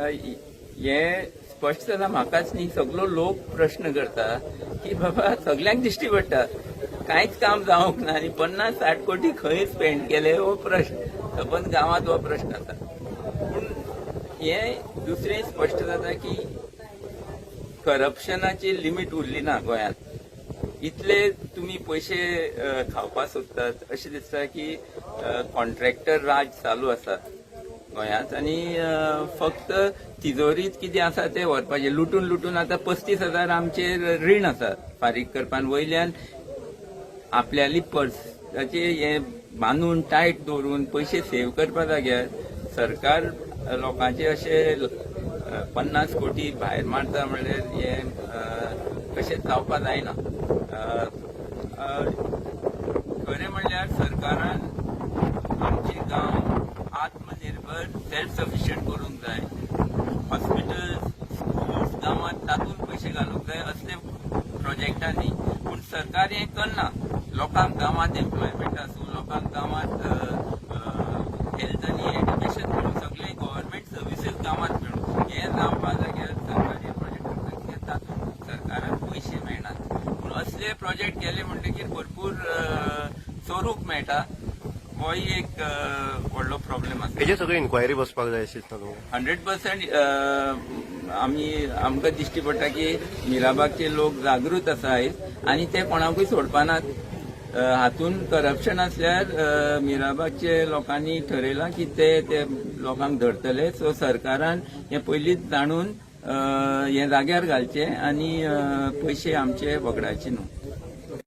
हे स्पश्ट जाता म्हाकाच न्ही, सगळो लोक प्रश्न करता की बाबा सगळ्यांक दिश्टी पडटा कांयच काम जावंक ना आनी 50-60 कोटी खंय स्पेंड केले हो प्रश्न सबंद गांवांत हो प्रश्न आसा. पूण हे दुसरें स्पश्ट जाता की करप्शनाची लिमीट उरली ना गोंयांत. इतले तुमी पयशे खावपा सोदतात अशें दिसता की कॉन्ट्रॅक्टर राज चालू आसा गोंयांत आनी फक्त तिजोरीत कितें आसा तें व्हरपाचें. लुटून लुटून आतां 35,000 आमचेर रीण आसा फारीक करपान. वयल्यान आपल्याली पर्साचे हे बांदून टायट दवरून पयशे सेव करपा जाग्यार सरकार लोकांचे अशे 50 कोटी भायर मारता म्हणल्यार हे कशें जावपा जायना. खरें म्हणल्यार सरकारान आमचे गांव आत्मनिर्भर सेल्फ सफिशियंट करूंक जाय. हॉस्पिटल्स स्कूल्स गांवांत तातूंत पयशे घालूंक जाय असले प्रोजेक्टांनी. पूण सरकार हें करना. लोकांक गांवांत एम्प्लॉयमेंट आसूं, लोकांक गांवांत हेल्थ आनी एड्युकेशन मेळूं, सगळे गव्हर्मेंट सर्विसीस गांवांत मेळूं हें जावपा जाग्यार सरकार हे प्रोजेक्ट करता तातूंत सरकाराक पयशे मेळनात. पूण असले प्रोजेक्ट केले म्हणटकीर भरपूर चोरूंक मेळटा. होय एक व्हडलो प्रॉब्लेम आसा. हेजे सगळे इन्क्वायरी बसपाक जाय अशें दिसता तुमकां? 100% आमकां दिश्टी पडटा की मिराबागचे लोक जागृत आसा आयज आनी ते कोणाकूय सोडपानात. हातून करप्शन आसल्यार मिराबागचे लोकांनी ठरयलां की ते लोकांक धरतले. सो सरकारान हे पयलींच जाणून हे जाग्यार घालचे आनी पयशे आमचे वगडायचे न्हू.